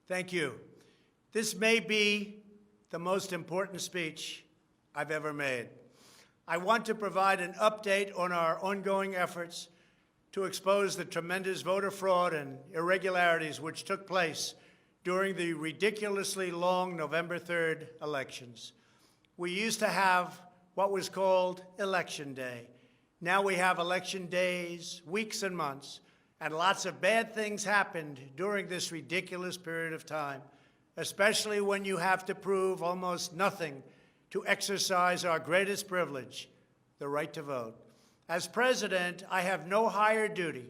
Thank you. This may be the most important speech I've ever made. I want to provide an update on our ongoing efforts to expose the tremendous voter fraud and irregularities which took place during the ridiculously long November 3rd elections. We used to have what was called Election Day. Now we have election days, weeks and months, and lots of bad things happened during this ridiculous period of time, especially when you have to prove almost nothing to exercise our greatest privilege, the right to vote. As president, I have no higher duty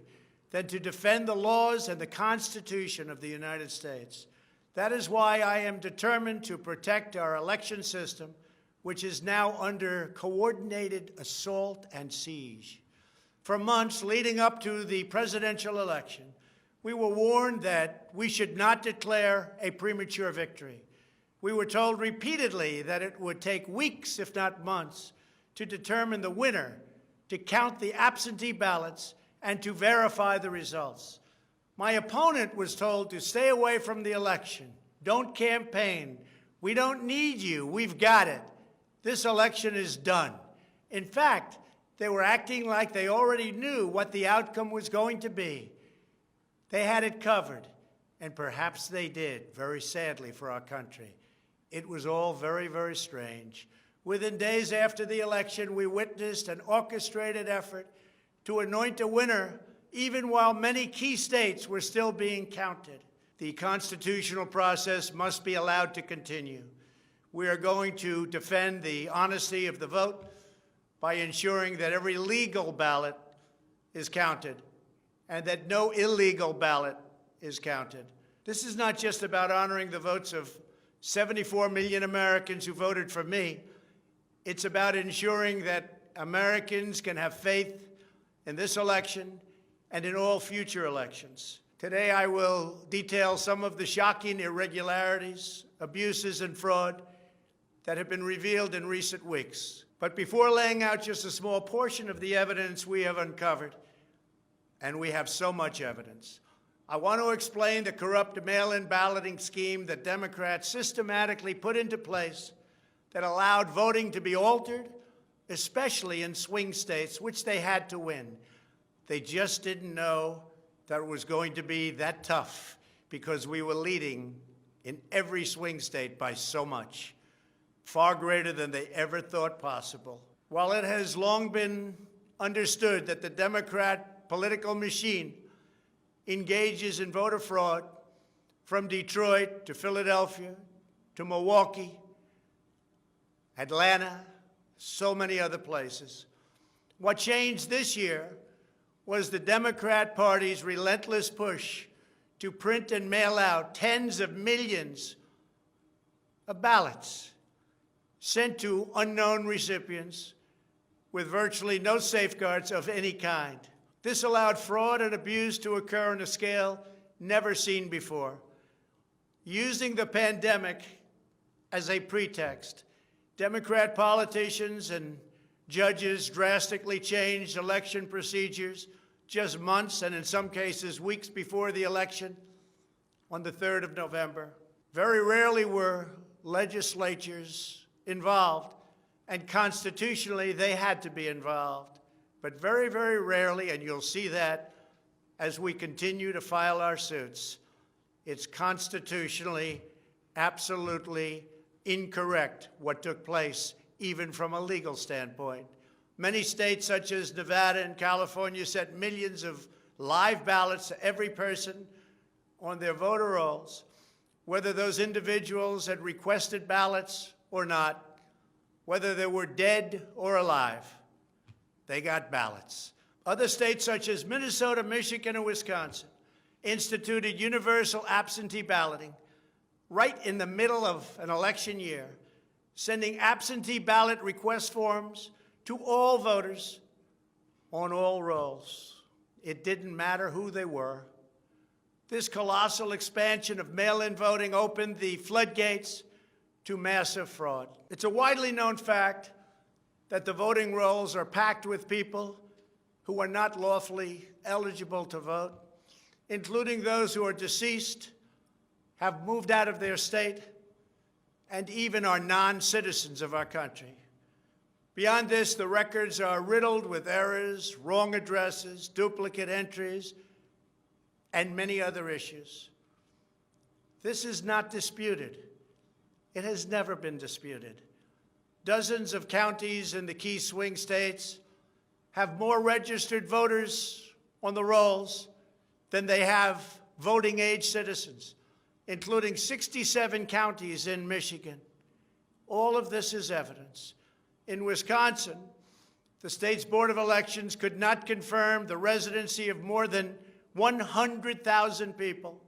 than to defend the laws and the Constitution of the United States. That is why I am determined to protect our election system, which is now under coordinated assault and siege. For months leading up to the presidential election, we were warned that we should not declare a premature victory. We were told repeatedly that it would take weeks, if not months, to determine the winner, to count the absentee ballots, and to verify the results. My opponent was told to stay away from the election. Don't campaign. We don't need you. We've got it. This election is done. In fact, they were acting like they already knew what the outcome was going to be. They had it covered, and perhaps they did, very sadly for our country. It was all very, very strange. Within days after the election, we witnessed an orchestrated effort to anoint a winner, even while many key states were still being counted. The constitutional process must be allowed to continue. We are going to defend the honesty of the vote by ensuring that every legal ballot is counted and that no illegal ballot is counted. This is not just about honoring the votes of 74 million Americans who voted for me. It's about ensuring that Americans can have faith in this election and in all future elections. Today, I will detail some of the shocking irregularities, abuses, and fraud that have been revealed in recent weeks. But before laying out just a small portion of the evidence we have uncovered, and we have so much evidence, I want to explain the corrupt mail-in balloting scheme that Democrats systematically put into place that allowed voting to be altered, especially in swing states, which they had to win. They just didn't know that it was going to be that tough because we were leading in every swing state by so much, far greater than they ever thought possible. While it has long been understood that the Democrat political machine engages in voter fraud from Detroit to Philadelphia to Milwaukee, Atlanta, so many other places, what changed this year was the Democrat Party's relentless push to print and mail out tens of millions of ballots sent to unknown recipients with virtually no safeguards of any kind. This allowed fraud and abuse to occur on a scale never seen before. Using the pandemic as a pretext, Democrat politicians and judges drastically changed election procedures just months and in some cases weeks before the election on the 3rd of November. Very rarely were legislatures involved, and constitutionally they had to be involved. But very, very rarely, and you'll see that as we continue to file our suits, it's constitutionally absolutely incorrect what took place, even from a legal standpoint. Many states, such as Nevada and California, sent millions of live ballots to every person on their voter rolls, whether those individuals had requested ballots or not, whether they were dead or alive. They got ballots. Other states, such as Minnesota, Michigan, and Wisconsin, instituted universal absentee balloting right in the middle of an election year, sending absentee ballot request forms to all voters on all rolls. It didn't matter who they were. This colossal expansion of mail-in voting opened the floodgates to massive fraud. It's a widely known fact that the voting rolls are packed with people who are not lawfully eligible to vote, including those who are deceased have moved out of their state and even are non-citizens of our country. Beyond this, the records are riddled with errors, wrong addresses, duplicate entries, and many other issues. This is not disputed. It has never been disputed. Dozens of counties in the key swing states have more registered voters on the rolls than they have voting-age citizens, including 67 counties in Michigan. All of this is evidence. In Wisconsin, the state's Board of Elections could not confirm the residency of more than 100,000 people,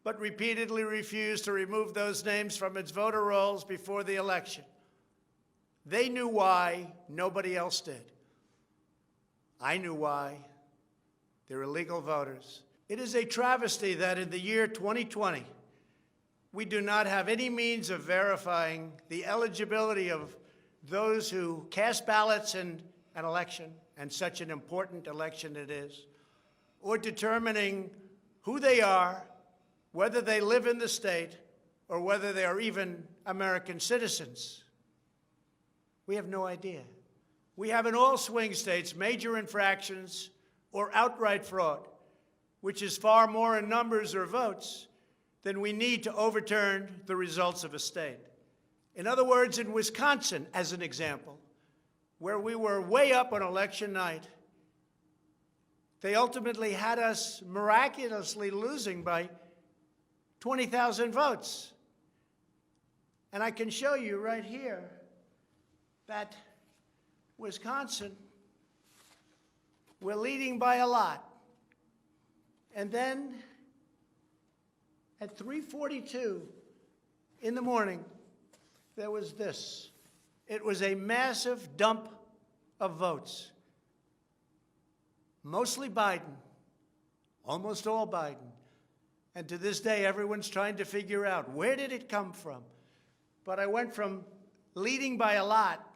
but repeatedly refused to remove those names from its voter rolls before the election. They knew why, nobody else did. I knew why. They're illegal voters. It is a travesty that in the year 2020, we do not have any means of verifying the eligibility of those who cast ballots in an election, and such an important election it is, or determining who they are, whether they live in the state, or whether they are even American citizens. We have no idea. We have in all swing states major infractions or outright fraud, which is far more in numbers or votes than we need to overturn the results of a state. In other words, in Wisconsin, as an example, where we were way up on election night, they ultimately had us miraculously losing by 20,000 votes. And I can show you right here that Wisconsin, we're leading by a lot. And then at 3:42 in the morning, there was this. It was a massive dump of votes. Mostly Biden, almost all Biden. And to this day, everyone's trying to figure out, where did it come from? But I went from leading by a lot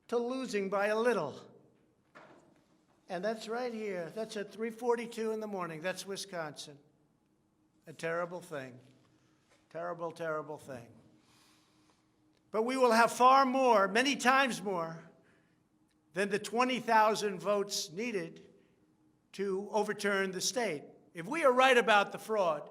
to losing by a little. And that's right here. That's at 3:42 in the morning. That's Wisconsin. A terrible thing. Terrible, terrible thing. But we will have far more, many times more, than the 20,000 votes needed to overturn the state. If we are right about the fraud,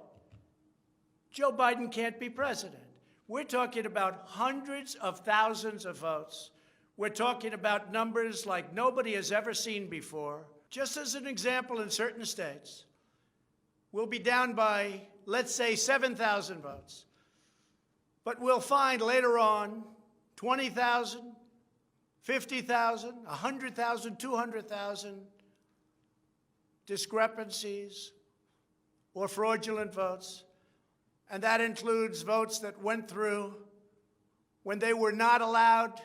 Joe Biden can't be president. We're talking about hundreds of thousands of votes. We're talking about numbers like nobody has ever seen before. Just as an example, in certain states, we'll be down by, let's say, 7,000 votes. But we'll find later on 20,000, 50,000, 100,000, 200,000 discrepancies or fraudulent votes. And that includes votes that went through when they were not allowed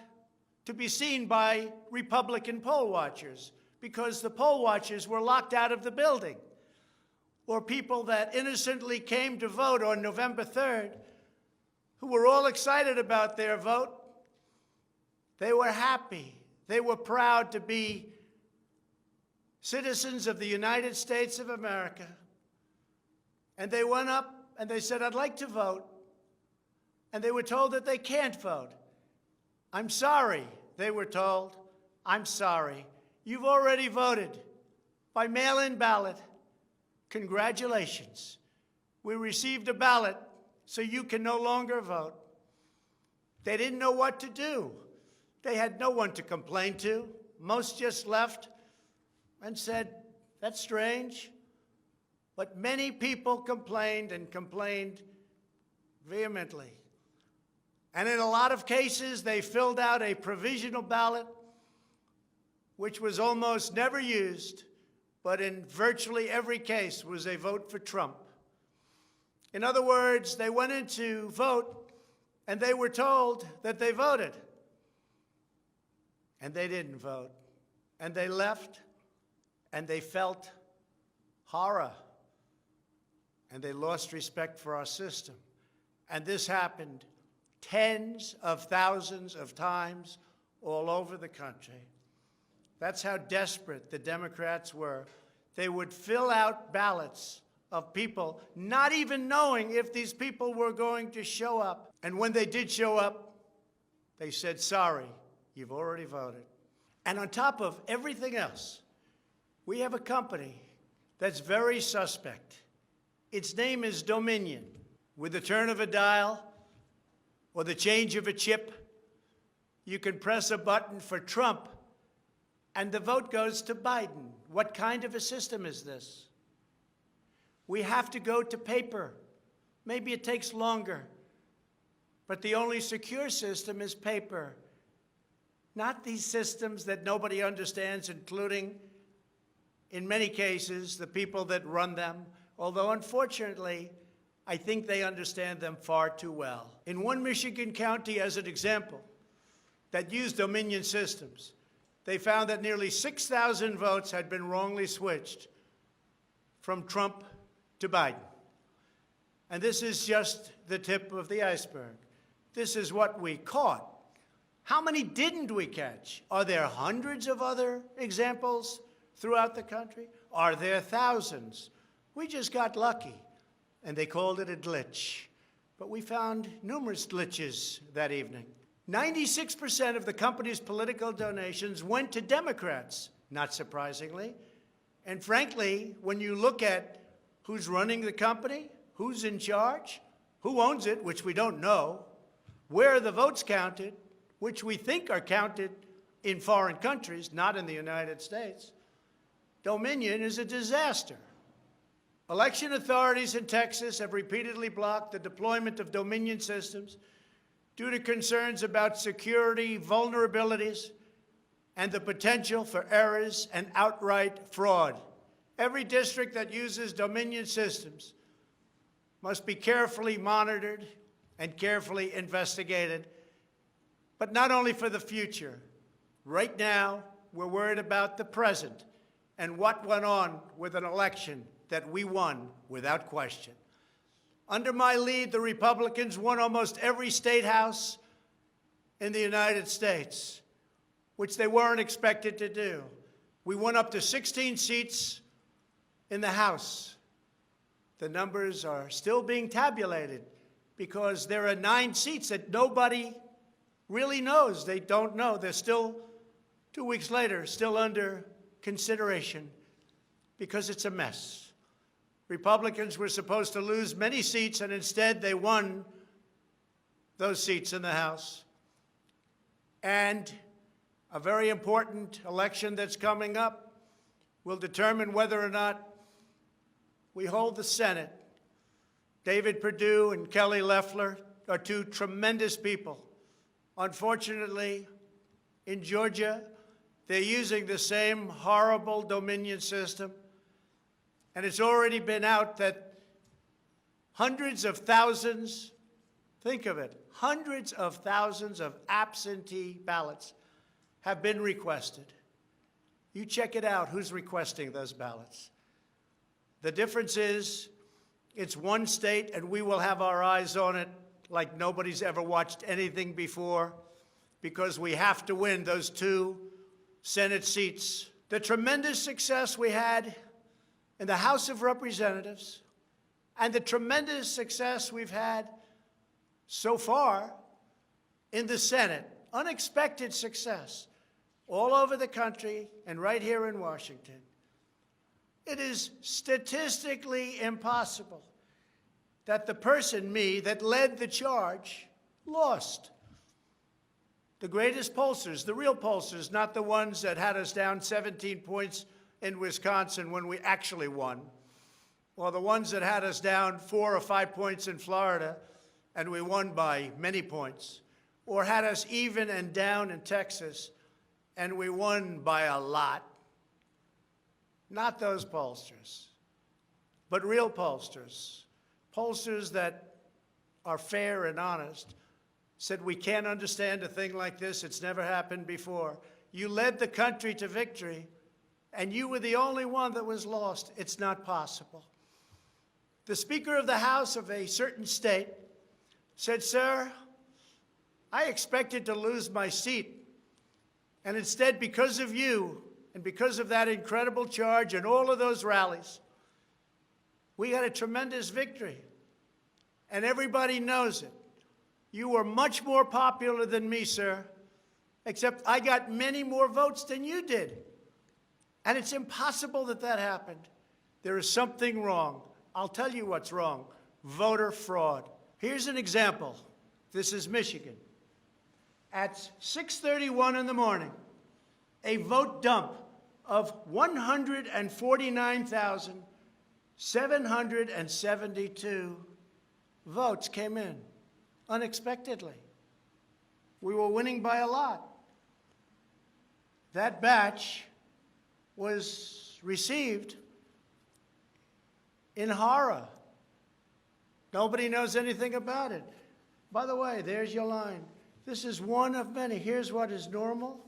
to be seen by Republican poll watchers because the poll watchers were locked out of the building. Or people that innocently came to vote on November 3rd, who were all excited about their vote. They were happy. They were proud to be citizens of the United States of America. And they went up and they said, I'd like to vote. And they were told that they can't vote. I'm sorry, they were told. I'm sorry. You've already voted by mail-in ballot. Congratulations. We received a ballot, so you can no longer vote. They didn't know what to do. They had no one to complain to. Most just left and said, that's strange. But many people complained and complained vehemently. And in a lot of cases, they filled out a provisional ballot, which was almost never used, but in virtually every case was a vote for Trump. In other words, they went in to vote, and they were told that they voted. And they didn't vote. And they left, and they felt horror. And they lost respect for our system. And this happened tens of thousands of times all over the country. That's how desperate the Democrats were. They would fill out ballots of people not even knowing if these people were going to show up. And when they did show up, they said, sorry, you've already voted. And on top of everything else, we have a company that's very suspect. Its name is Dominion. With the turn of a dial or the change of a chip, you can press a button for Trump and the vote goes to Biden. What kind of a system is this? We have to go to paper. Maybe it takes longer, but the only secure system is paper. Not these systems that nobody understands, including, in many cases, the people that run them, although unfortunately, I think they understand them far too well. In one Michigan county, as an example, that used Dominion systems, they found that nearly 6,000 votes had been wrongly switched from Trump to Biden. And this is just the tip of the iceberg. This is what we caught. How many didn't we catch? Are there hundreds of other examples throughout the country? Are there thousands? We just got lucky, and they called it a glitch. But we found numerous glitches that evening. 96% of the company's political donations went to Democrats, not surprisingly. And frankly, when you look at who's running the company, who's in charge, who owns it, which we don't know, where are the votes counted, which we think are counted in foreign countries, not in the United States, Dominion is a disaster. Election authorities in Texas have repeatedly blocked the deployment of Dominion systems due to concerns about security vulnerabilities and the potential for errors and outright fraud. Every district that uses Dominion systems must be carefully monitored and carefully investigated, but not only for the future. Right now, we're worried about the present and what went on with an election that we won without question. Under my lead, the Republicans won almost every state house in the United States, which they weren't expected to do. We won up to 16 seats in the House. The numbers are still being tabulated because there are 9 seats that nobody really knows. They don't know. They're still, 2 weeks later, still under consideration because it's a mess. Republicans were supposed to lose many seats, and instead they won those seats in the House. And a very important election that's coming up will determine whether or not we hold the Senate. David Perdue and Kelly Loeffler are 2 tremendous people. Unfortunately, in Georgia, they're using the same horrible Dominion system. And it's already been out that hundreds of thousands, think of it, hundreds of thousands of absentee ballots have been requested. You check it out, who's requesting those ballots. The difference is it's one state, and we will have our eyes on it like nobody's ever watched anything before, because we have to win those 2 Senate seats. The tremendous success we had in the House of Representatives and the tremendous success we've had so far in the Senate, unexpected success all over the country and right here in Washington. It is statistically impossible that the person, me, that led the charge lost. The greatest pollsters, the real pollsters, not the ones that had us down 17 points in Wisconsin when we actually won, or the ones that had us down 4 or 5 points in Florida and we won by many points, or had us even and down in Texas and we won by a lot. Not those pollsters, but real pollsters, pollsters that are fair and honest, said we can't understand a thing like this. It's never happened before. You led the country to victory, and you were the only one that was lost. It's not possible. The Speaker of the House of a certain state said, "Sir, I expected to lose my seat, and instead, because of you and because of that incredible charge and all of those rallies, We had a tremendous victory, and everybody knows it. You were much more popular than me, sir, except I got many more votes than you did. And it's impossible that that happened. There is something wrong. I'll tell you what's wrong. Voter fraud. Here's an example. This is Michigan. At 6:31 in the morning, a vote dump of 149,772 votes came in unexpectedly. We were winning by a lot. That batch was received in horror. Nobody knows anything about it. By the way, there's your line. This is one of many. Here's what is normal.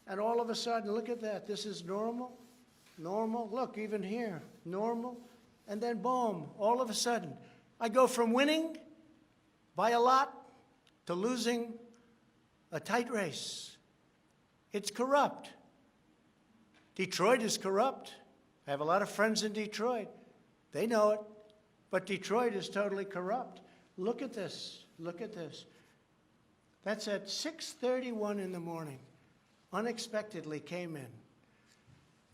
And all of a sudden, look at that. This is normal, normal. Look, even here, normal. And then boom, all of a sudden, I go from winning by a lot to losing a tight race. It's corrupt. Detroit is corrupt. I have a lot of friends in Detroit. They know it. But Detroit is totally corrupt. Look at this. Look at this. That's at 6:31 in the morning. Unexpectedly came in.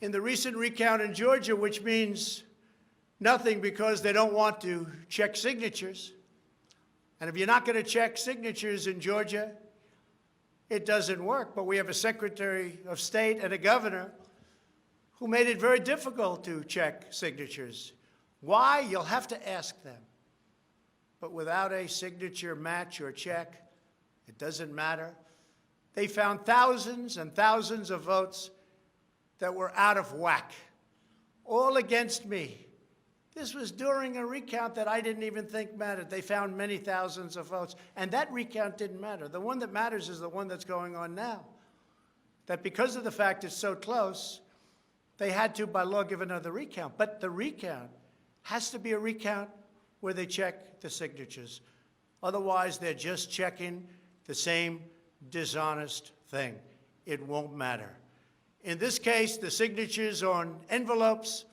In the recent recount in Georgia, which means nothing because they don't want to check signatures. And if you're not going to check signatures in Georgia, it doesn't work. But we have a Secretary of State and a governor who made it very difficult to check signatures. Why? You'll have to ask them. But without a signature match or check, it doesn't matter. They found thousands and thousands of votes that were out of whack, all against me. This was during a recount that I didn't even think mattered. They found many thousands of votes, and that recount didn't matter. The one that matters is the one that's going on now. That because of the fact it's so close, they had to, by law, give another recount. But the recount has to be a recount where they check the signatures. Otherwise, they're just checking the same dishonest thing. It won't matter. In this case, the signatures on envelopes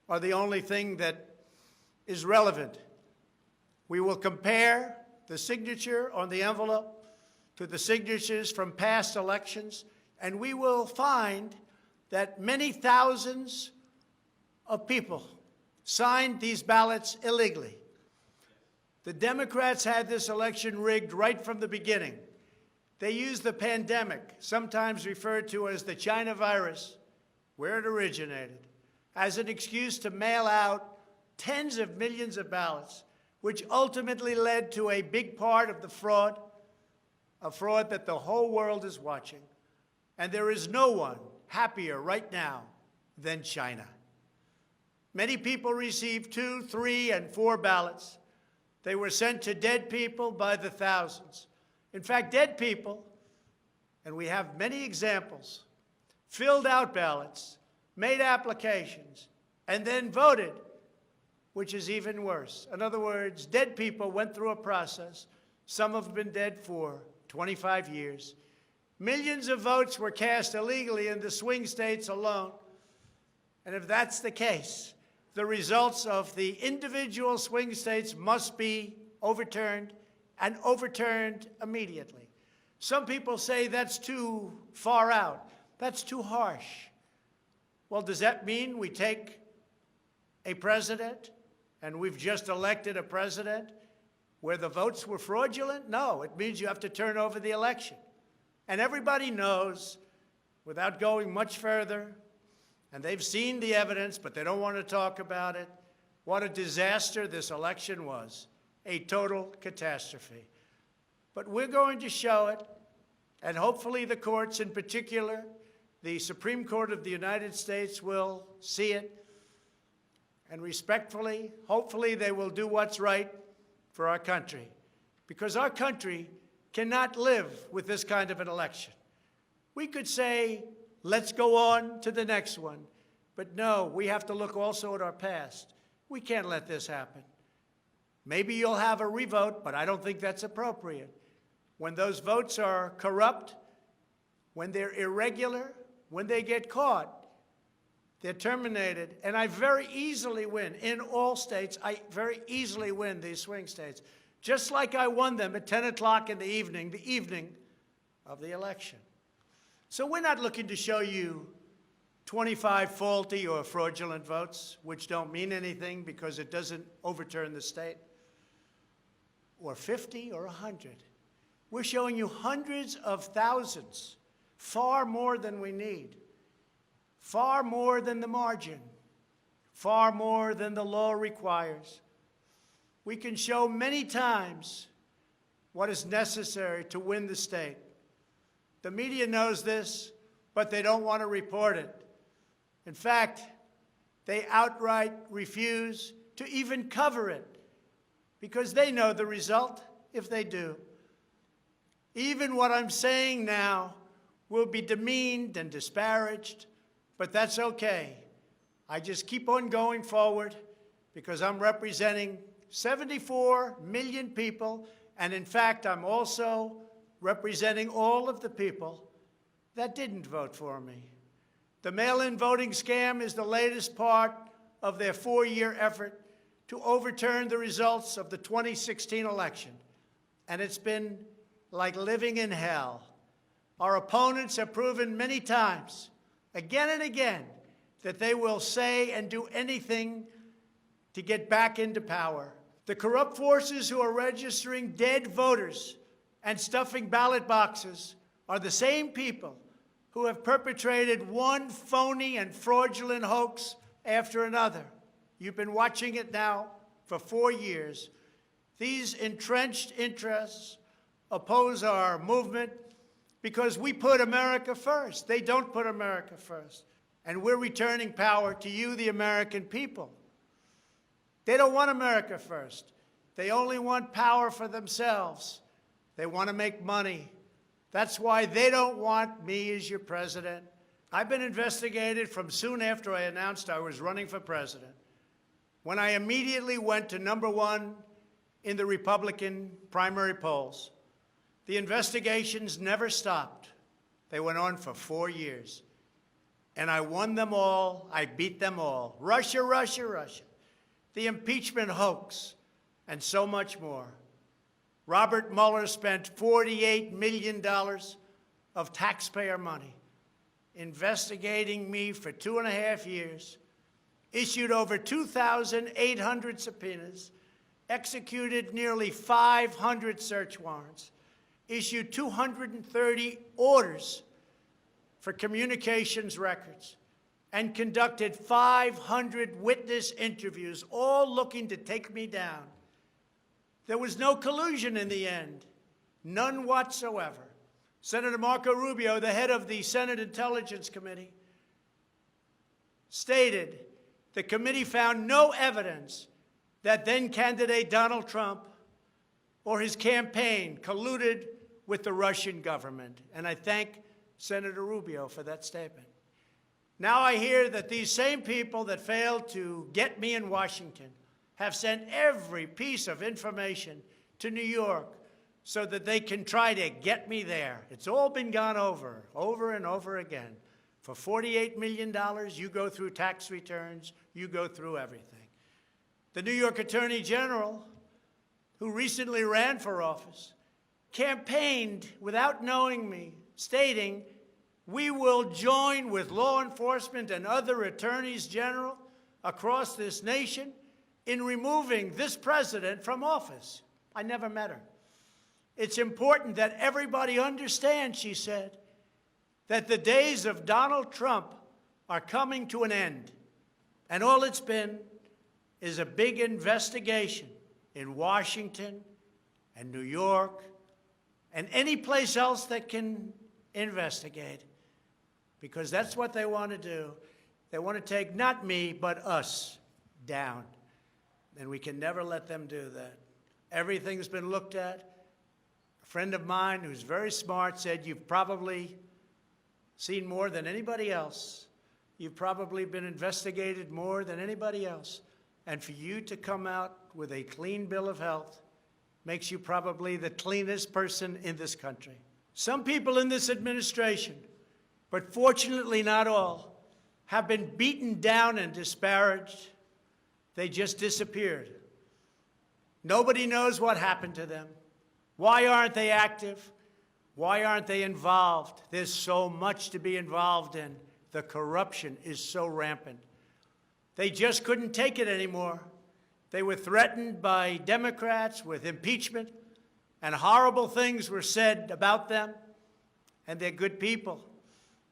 are the only thing that is relevant. We will compare the signature on the envelope to the signatures from past elections, and we will find that many thousands of people signed these ballots illegally. The Democrats had this election rigged right from the beginning. They used the pandemic, sometimes referred to as the China virus, where it originated, as an excuse to mail out tens of millions of ballots, which ultimately led to a big part of the fraud, a fraud that the whole world is watching. And there is no one happier right now than China. Many people received 2, 3, and 4 ballots. They were sent to dead people by the thousands. In fact, dead people, and we have many examples, filled out ballots, made applications, and then voted, which is even worse. In other words, dead people went through a process. Some have been dead for 25 years. Millions of votes were cast illegally in the swing states alone. And if that's the case, the results of the individual swing states must be overturned, and overturned immediately. Some people say that's too far out. That's too harsh. Well, does that mean we take a president, and we've just elected a president, where the votes were fraudulent? No, it means you have to turn over the election. And everybody knows, without going much further, and they've seen the evidence, but they don't want to talk about it, what a disaster this election was. A total catastrophe. But we're going to show it, and hopefully the courts, in particular, the Supreme Court of the United States, will see it, and respectfully, hopefully they will do what's right for our country, because our country cannot live with this kind of an election. We could say, let's go on to the next one, but no, we have to look also at our past. We can't let this happen. Maybe you'll have a revote, but I don't think that's appropriate. When those votes are corrupt, when they're irregular, when they get caught, They're terminated, and I very easily win. In all states, I very easily win these swing states, just like I won them at 10 o'clock in the evening of the election. So we're not looking to show you 25 faulty or fraudulent votes, which don't mean anything because it doesn't overturn the state, or 50 or 100. We're showing you hundreds of thousands, far more than we need, far more than the margin, far more than the law requires. We can show many times what is necessary to win the state. The media knows this, but they don't want to report it. In fact, they outright refuse to even cover it because they know the result if they do. Even what I'm saying now will be demeaned and disparaged, but that's okay. I just keep on going forward because I'm representing 74 million people, and in fact, I'm also representing all of the people that didn't vote for me. The mail-in voting scam is the latest part of their 4-year effort to overturn the results of the 2016 election, and it's been like living in hell. Our opponents have proven many times, again and again, that they will say and do anything to get back into power. The corrupt forces who are registering dead voters and stuffing ballot boxes are the same people who have perpetrated one phony and fraudulent hoax after another. You've been watching it now for 4 years. These entrenched interests oppose our movement because we put America first. They don't put America first. And we're returning power to you, the American people. They don't want America first. They only want power for themselves. They want to make money. That's why they don't want me as your president. I've been investigated from soon after I announced I was running for president, when I immediately went to #1 in the Republican primary polls. The investigations never stopped. They went on for 4 years. And I won them all. I beat them all. Russia, Russia, Russia. The impeachment hoax, and so much more. Robert Mueller spent $48 million of taxpayer money investigating me for 2.5 years, issued over 2,800 subpoenas, executed nearly 500 search warrants, issued 230 orders for communications records, and conducted 500 witness interviews, all looking to take me down. There was no collusion in the end, none whatsoever. Senator Marco Rubio, the head of the Senate Intelligence Committee, stated the committee found no evidence that then-candidate Donald Trump or his campaign colluded with the Russian government. And I thank Senator Rubio for that statement. Now I hear that these same people that failed to get me in Washington have sent every piece of information to New York so that they can try to get me there. It's all been gone over and over again. For $48 million, you go through tax returns, you go through everything. The New York Attorney General, who recently ran for office, campaigned without knowing me, stating, "We will join with law enforcement and other attorneys general across this nation in removing this president from office." I never met her. It's important that everybody understand, she said, that the days of Donald Trump are coming to an end. And all it's been is a big investigation in Washington and New York and any place else that can investigate, because that's what they want to do. They want to take not me, but us down. And we can never let them do that. Everything's been looked at. A friend of mine who's very smart said, "You've probably seen more than anybody else. You've probably been investigated more than anybody else. And for you to come out with a clean bill of health makes you probably the cleanest person in this country." Some people in this administration, but fortunately not all, have been beaten down and disparaged. They just disappeared. Nobody knows what happened to them. Why aren't they active? Why aren't they involved? There's so much to be involved in. The corruption is so rampant. They just couldn't take it anymore. They were threatened by Democrats with impeachment, and horrible things were said about them, and they're good people.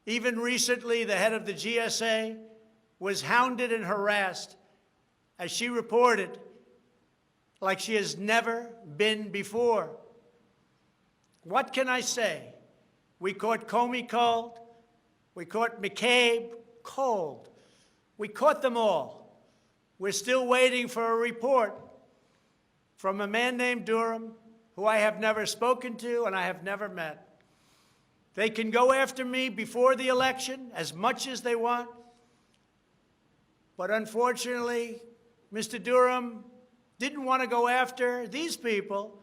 Even recently, the head of the GSA was hounded and harassed, as she reported, like she has never been before. What can I say? We caught Comey cold. We caught McCabe cold. We caught them all. We're still waiting for a report from a man named Durham, who I have never spoken to and I have never met. They can go after me before the election as much as they want. But unfortunately, Mr. Durham didn't want to go after these people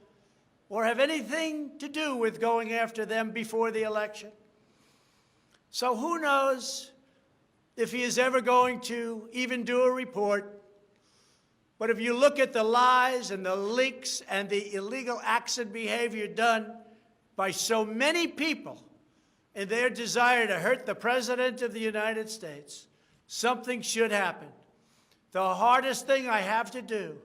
or have anything to do with going after them before the election. So who knows if he is ever going to even do a report. But if you look at the lies and the leaks and the illegal acts and behavior done by so many people in their desire to hurt the President of the United States, something should happen. The hardest thing I have to do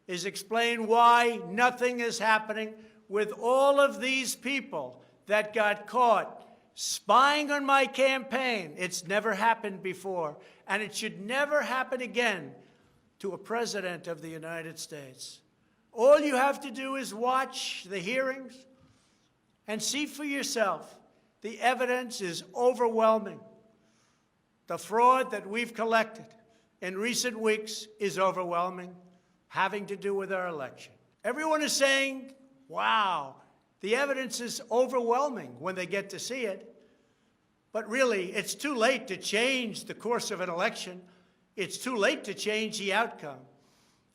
is explain why nothing is happening with all of these people that got caught spying on my campaign. It's never happened before, and it should never happen again to a president of the United States. All you have to do is watch the hearings and see for yourself. The evidence is overwhelming. The fraud that we've collected in recent weeks is overwhelming, having to do with our election. Everyone is saying, wow, the evidence is overwhelming when they get to see it. But really, it's too late to change the course of an election. It's too late to change the outcome.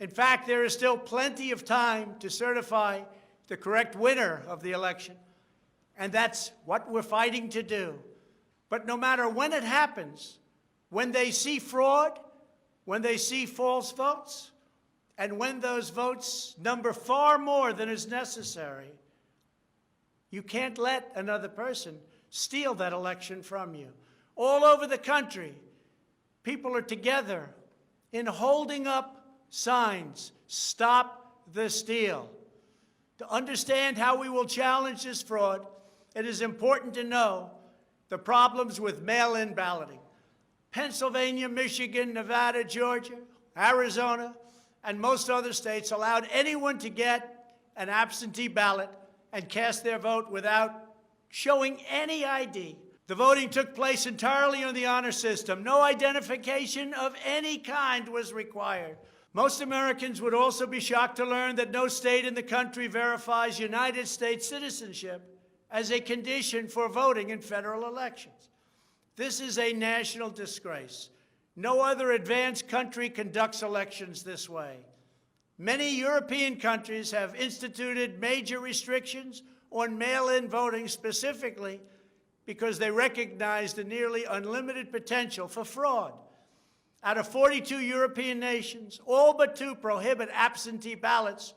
In fact, there is still plenty of time to certify the correct winner of the election. And that's what we're fighting to do. But no matter when it happens, when they see fraud, when they see false votes, and when those votes number far more than is necessary, you can't let another person steal that election from you. All over the country, people are together in holding up signs, "Stop the Steal." To understand how we will challenge this fraud, it is important to know the problems with mail-in balloting. Pennsylvania, Michigan, Nevada, Georgia, Arizona, and most other states allowed anyone to get an absentee ballot and cast their vote without showing any ID. The voting took place entirely on the honor system. No identification of any kind was required. Most Americans would also be shocked to learn that no state in the country verifies United States citizenship as a condition for voting in federal elections. This is a national disgrace. No other advanced country conducts elections this way. Many European countries have instituted major restrictions on mail-in voting specifically because they recognize the nearly unlimited potential for fraud. Out of 42 European nations, all but 2 prohibit absentee ballots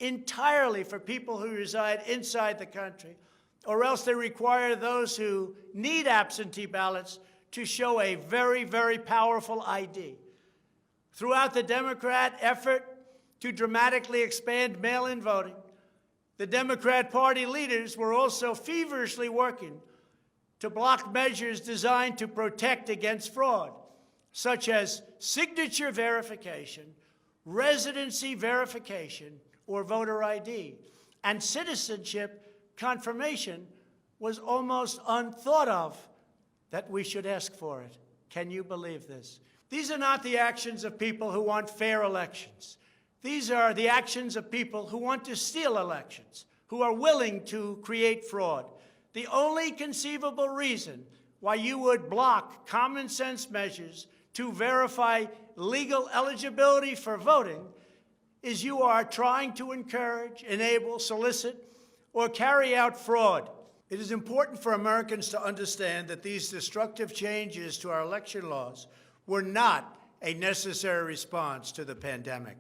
entirely for people who reside inside the country, or else they require those who need absentee ballots to show a very, very powerful ID. Throughout the Democrat effort to dramatically expand mail-in voting, the Democrat Party leaders were also feverishly working to block measures designed to protect against fraud, such as signature verification, residency verification, or voter ID. And citizenship confirmation was almost unthought of that we should ask for it. Can you believe this? These are not the actions of people who want fair elections. These are the actions of people who want to steal elections, who are willing to create fraud. The only conceivable reason why you would block common sense measures to verify legal eligibility for voting is you are trying to encourage, enable, solicit, or carry out fraud. It is important for Americans to understand that these destructive changes to our election laws were not a necessary response to the pandemic.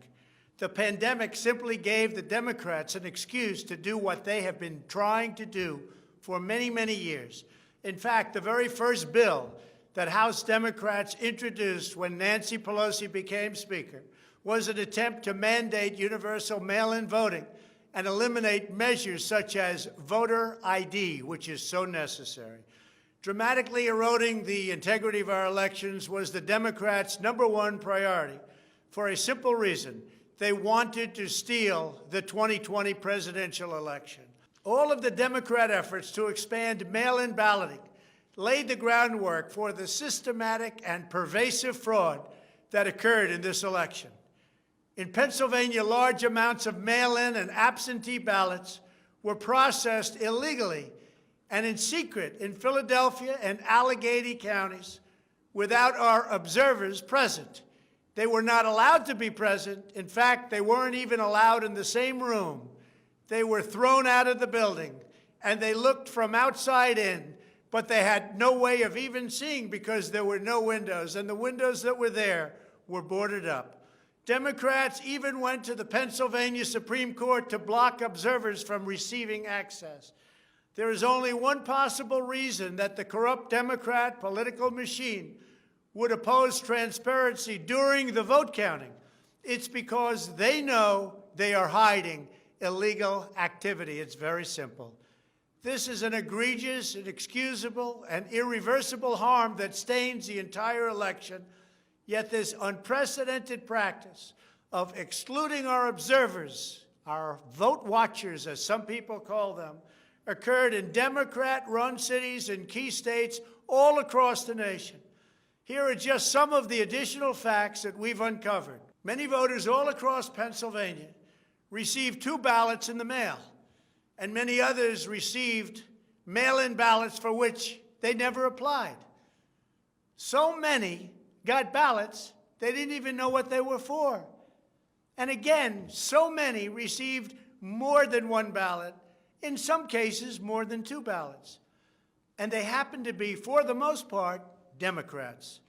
The pandemic simply gave the Democrats an excuse to do what they have been trying to do for many, many years. In fact, the very first bill that House Democrats introduced when Nancy Pelosi became Speaker was an attempt to mandate universal mail-in voting and eliminate measures such as voter ID, which is so necessary. Dramatically eroding the integrity of our elections was the Democrats' #1 priority for a simple reason. They wanted to steal the 2020 presidential election. All of the Democrat efforts to expand mail-in balloting laid the groundwork for the systematic and pervasive fraud that occurred in this election. In Pennsylvania, large amounts of mail-in and absentee ballots were processed illegally and in secret in Philadelphia and Allegheny counties without our observers present. They were not allowed to be present. In fact, they weren't even allowed in the same room. They were thrown out of the building, and they looked from outside in, but they had no way of even seeing because there were no windows, and the windows that were there were boarded up. Democrats even went to the Pennsylvania Supreme Court to block observers from receiving access. There is only one possible reason that the corrupt Democrat political machine would oppose transparency during the vote counting. It's because they know they are hiding illegal activity. It's very simple. This is an egregious, inexcusable, and irreversible harm that stains the entire election. Yet this unprecedented practice of excluding our observers, our vote watchers, as some people call them, occurred in Democrat-run cities and key states all across the nation. Here are just some of the additional facts that we've uncovered. Many voters all across Pennsylvania received 2 ballots in the mail, and many others received mail-in ballots for which they never applied. So many got ballots, they didn't even know what they were for. And again, so many received more than 1 ballot, in some cases more than 2 ballots. And they happened to be, for the most part, Democrats.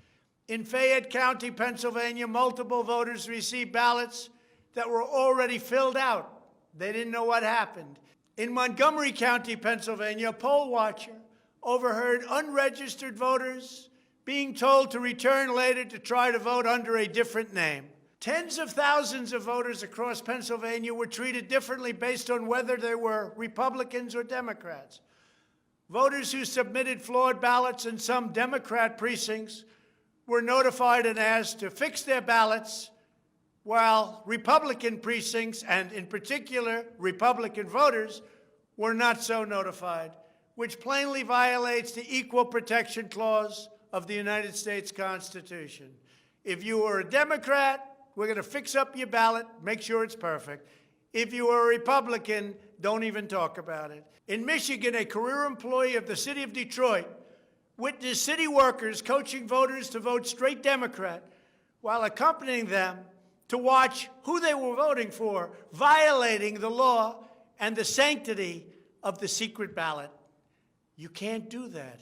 In Fayette County, Pennsylvania, multiple voters received ballots that were already filled out. They didn't know what happened. In Montgomery County, Pennsylvania, a poll watcher overheard unregistered voters being told to return later to try to vote under a different name. Tens of thousands of voters across Pennsylvania were treated differently based on whether they were Republicans or Democrats. Voters who submitted flawed ballots in some Democrat precincts were notified and asked to fix their ballots, while Republican precincts, and in particular Republican voters, were not so notified, which plainly violates the Equal Protection Clause of the United States Constitution. If you were a Democrat, we're going to fix up your ballot, make sure it's perfect. If you were a Republican, don't even talk about it. In Michigan, a career employee of the city of Detroit witnessed city workers coaching voters to vote straight Democrat while accompanying them to watch who they were voting for, violating the law and the sanctity of the secret ballot. You can't do that.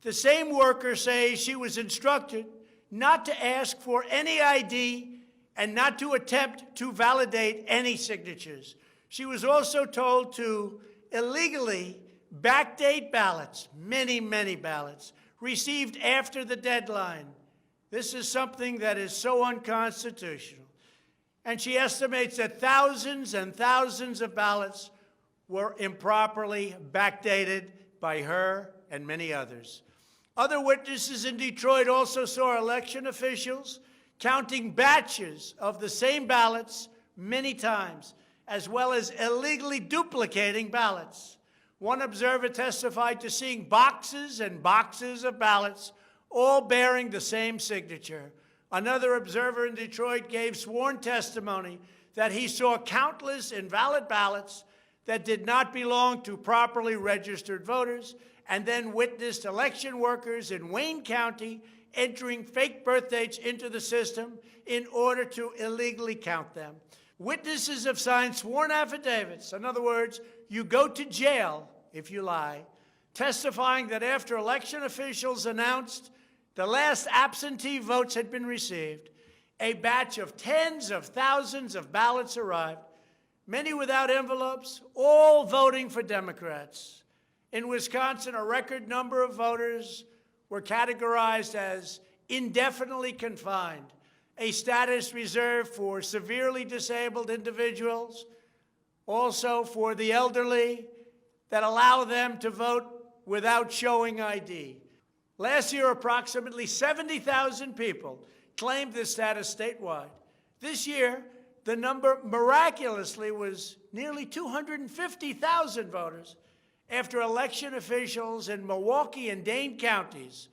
The same worker says she was instructed not to ask for any ID and not to attempt to validate any signatures. She was also told to illegally backdate ballots, many, many ballots, received after the deadline. This is something that is so unconstitutional. And she estimates that thousands and thousands of ballots were improperly backdated by her and many others. Other witnesses in Detroit also saw election officials counting batches of the same ballots many times, as well as illegally duplicating ballots. One observer testified to seeing boxes and boxes of ballots, all bearing the same signature. Another observer in Detroit gave sworn testimony that he saw countless invalid ballots that did not belong to properly registered voters, and then witnessed election workers in Wayne County entering fake birth dates into the system in order to illegally count them. Witnesses have signed sworn affidavits. In other words, you go to jail if you lie. testifying that after election officials announced the last absentee votes had been received, a batch of tens of thousands of ballots arrived, many without envelopes, all voting for Democrats. In Wisconsin, a record number of voters were categorized as indefinitely confined, a status reserved for severely disabled individuals, also for the elderly, that allow them to vote without showing ID. Last year, approximately 70,000 people claimed this status statewide. This year, the number miraculously was nearly 250,000 voters after election officials in Milwaukee and Dane counties,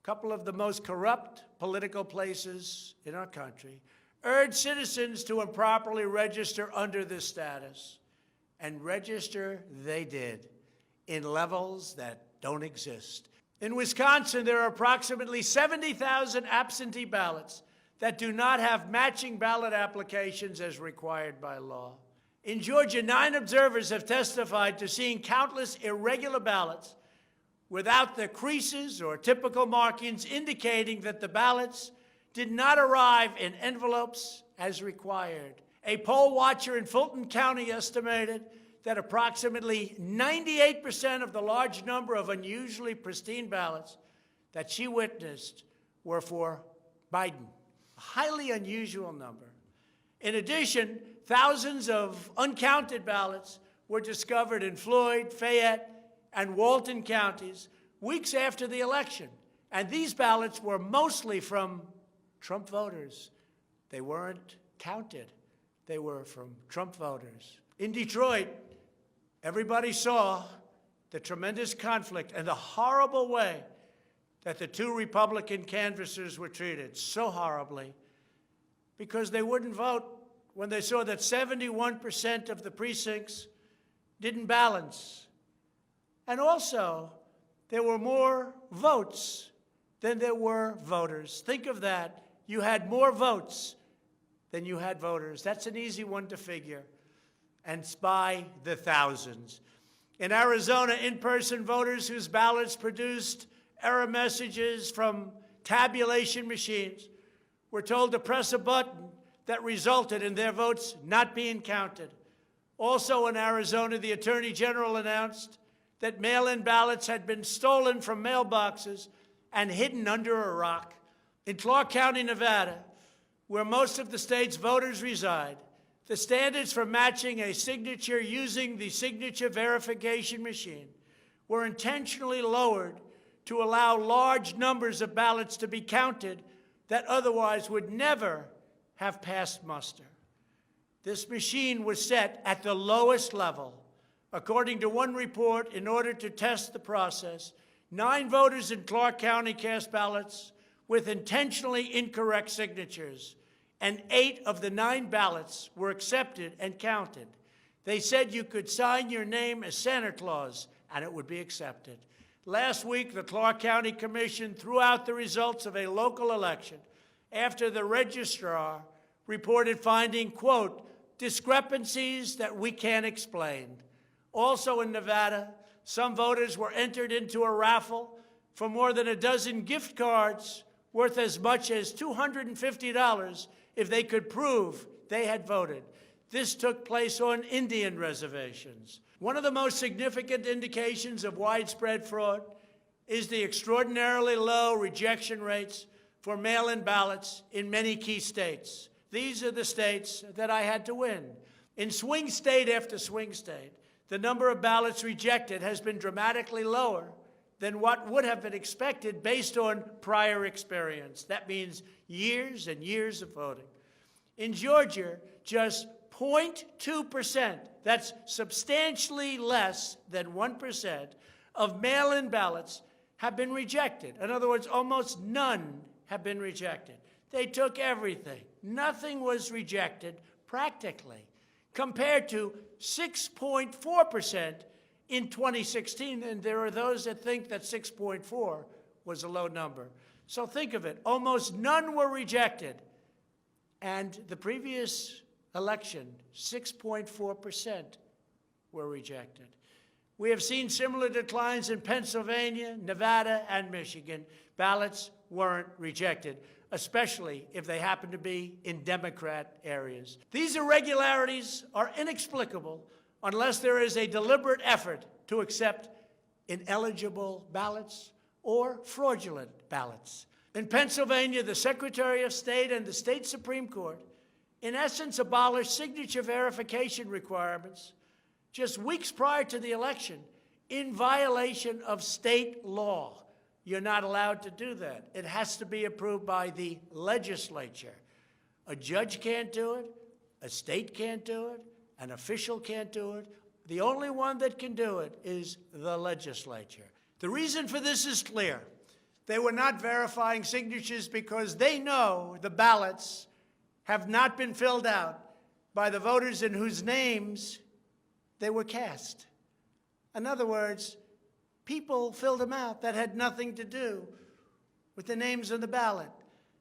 a couple of the most corrupt political places in our country, urged citizens to improperly register under this status. And register they did in levels that don't exist. In Wisconsin, there are approximately 70,000 absentee ballots that do not have matching ballot applications as required by law. In Georgia, 9 observers have testified to seeing countless irregular ballots without the creases or typical markings indicating that the ballots did not arrive in envelopes as required. A poll watcher in Fulton County estimated that approximately 98% of the large number of unusually pristine ballots that she witnessed were for Biden, a highly unusual number. In addition, thousands of uncounted ballots were discovered in Floyd, Fayette, and Walton counties weeks after the election. And these ballots were mostly from Trump voters. They weren't counted. They were from Trump voters. In Detroit, everybody saw the tremendous conflict and the horrible way that the 2 Republican canvassers were treated, so horribly, because they wouldn't vote when they saw that 71% of the precincts didn't balance. And also, there were more votes than there were voters. Think of that. You had more votes than you had voters. That's an easy one to figure. And it's by the thousands. In Arizona, in-person voters whose ballots produced error messages from tabulation machines were told to press a button that resulted in their votes not being counted. Also in Arizona, the Attorney General announced that mail-in ballots had been stolen from mailboxes and hidden under a rock. In Clark County, Nevada, where most of the state's voters reside, the standards for matching a signature using the signature verification machine were intentionally lowered to allow large numbers of ballots to be counted that otherwise would never have passed muster. This machine was set at the lowest level. According to one report, in order to test the process, 9 voters in Clark County cast ballots with intentionally incorrect signatures, and 8 of the 9 ballots were accepted and counted. They said you could sign your name as Santa Claus, and it would be accepted. Last week, the Clark County Commission threw out the results of a local election after the registrar reported finding, quote, discrepancies that we can't explain. Also in Nevada, some voters were entered into a raffle for more than a dozen gift cards worth as much as $250 if they could prove they had voted. This took place on Indian reservations. One of the most significant indications of widespread fraud is the extraordinarily low rejection rates for mail-in ballots in many key states. These are the states that I had to win. In swing state after swing state, the number of ballots rejected has been dramatically lower than what would have been expected based on prior experience. That means years and years of voting. In Georgia, just 0.2%, that's substantially less than 1%, of mail-in ballots have been rejected. In other words, almost none have been rejected. They took everything. Nothing was rejected practically, compared to 6.4% in 2016, and there are those that think that 6.4 was a low number. So think of it. Almost none were rejected. And the previous election, 6.4% were rejected. We have seen similar declines in Pennsylvania, Nevada, and Michigan. Ballots weren't rejected, especially if they happen to be in Democrat areas. These irregularities are inexplicable unless there is a deliberate effort to accept ineligible ballots or fraudulent ballots. In Pennsylvania, the Secretary of State and the state Supreme Court, in essence, abolished signature verification requirements just weeks prior to the election in violation of state law. You're not allowed to do that. It has to be approved by the legislature. A judge can't do it, a state can't do it, an official can't do it. The only one that can do it is the legislature. The reason for this is clear. They were not verifying signatures because they know the ballots have not been filled out by the voters in whose names they were cast. In other words, people filled them out that had nothing to do with the names on the ballot.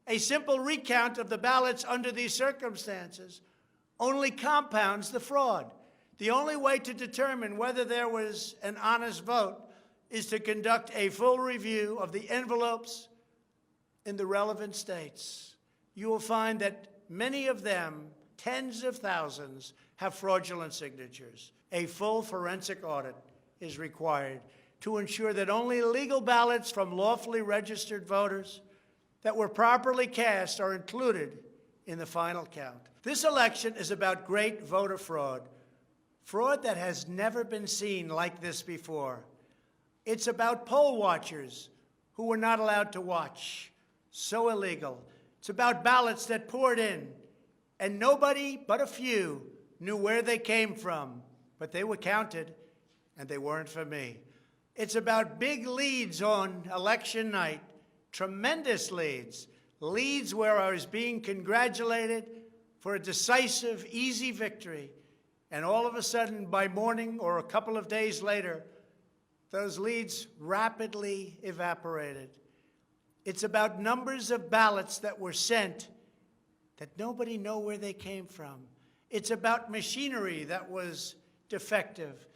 A simple recount of the ballots under these circumstances only compounds the fraud. The only way to determine whether there was an honest vote is to conduct a full review of the envelopes in the relevant states. You will find that many of them, tens of thousands, have fraudulent signatures. A full forensic audit is required to ensure that only legal ballots from lawfully registered voters that were properly cast are included in the final count. This election is about great voter fraud, fraud that has never been seen like this before. It's about poll watchers who were not allowed to watch. So illegal. It's about ballots that poured in, and nobody but a few knew where they came from, but they were counted, and they weren't for me. It's about big leads on election night, tremendous leads, leads where I was being congratulated for a decisive, easy victory, and all of a sudden, by morning or a couple of days later, those leads rapidly evaporated. It's about numbers of ballots that were sent that nobody knew where they came from. It's about machinery that was defective,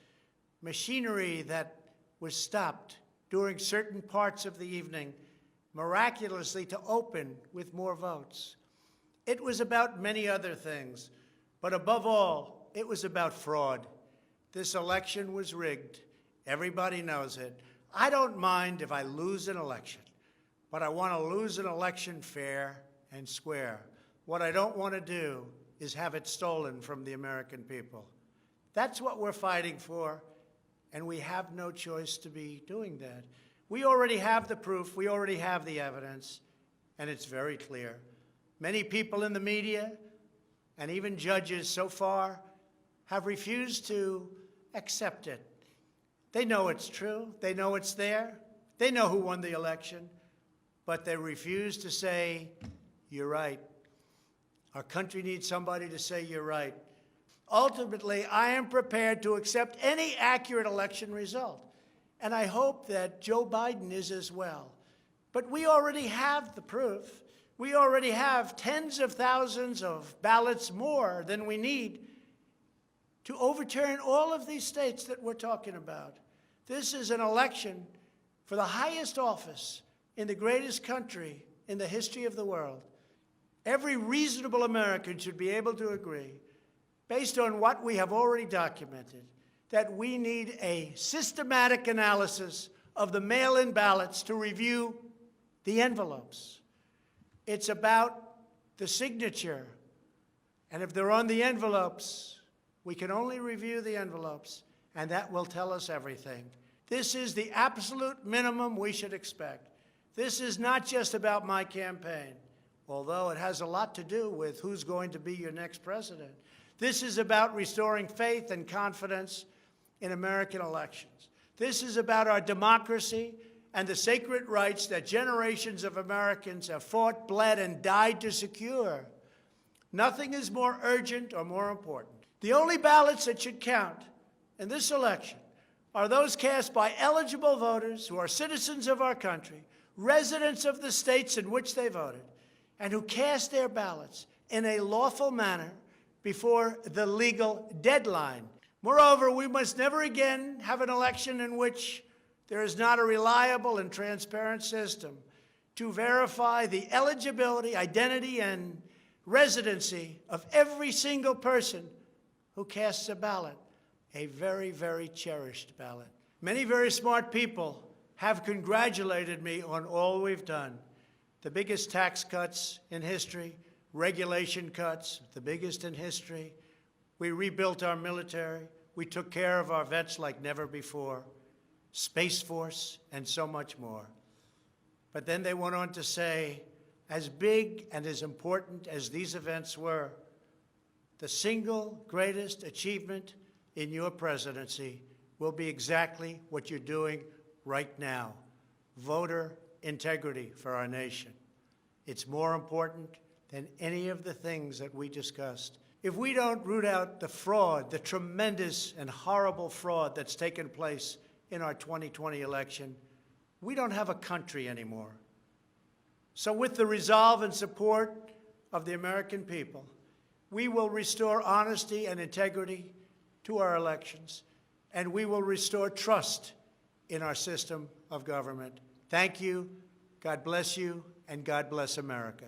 machinery that was stopped during certain parts of the evening, miraculously to open with more votes. It was about many other things, but above all, it was about fraud. This election was rigged. Everybody knows it. I don't mind if I lose an election, but I want to lose an election fair and square. What I don't want to do is have it stolen from the American people. That's what we're fighting for, and we have no choice to be doing that. We already have the proof, we already have the evidence, and it's very clear. Many people in the media and even judges so far have refused to accept it. They know it's true. They know it's there. They know who won the election. But they refuse to say, you're right. Our country needs somebody to say, you're right. Ultimately, I am prepared to accept any accurate election result. And I hope that Joe Biden is as well. But we already have the proof. We already have tens of thousands of ballots more than we need to overturn all of these states that we're talking about. This is an election for the highest office in the greatest country in the history of the world. Every reasonable American should be able to agree, based on what we have already documented, that we need a systematic analysis of the mail-in ballots to review the envelopes. It's about the signature. And if they're on the envelopes, we can only review the envelopes, and that will tell us everything. This is the absolute minimum we should expect. This is not just about my campaign, although it has a lot to do with who's going to be your next president. This is about restoring faith and confidence in American elections. This is about our democracy and the sacred rights that generations of Americans have fought, bled, and died to secure. Nothing is more urgent or more important. The only ballots that should count in this election are those cast by eligible voters who are citizens of our country, residents of the states in which they voted, and who cast their ballots in a lawful manner before the legal deadline. Moreover, we must never again have an election in which there is not a reliable and transparent system to verify the eligibility, identity, and residency of every single person who casts a ballot, a very, very cherished ballot. Many very smart people have congratulated me on all we've done. The biggest tax cuts in history, regulation cuts, the biggest in history. We rebuilt our military. We took care of our vets like never before. Space Force, and so much more. But then they went on to say, as big and as important as these events were, the single greatest achievement in your presidency will be exactly what you're doing right now, voter integrity for our nation. It's more important than any of the things that we discussed. If we don't root out the fraud, the tremendous and horrible fraud that's taken place in our 2020 election, we don't have a country anymore. So with the resolve and support of the American people, we will restore honesty and integrity to our elections, and we will restore trust in our system of government. Thank you, God bless you, and God bless America.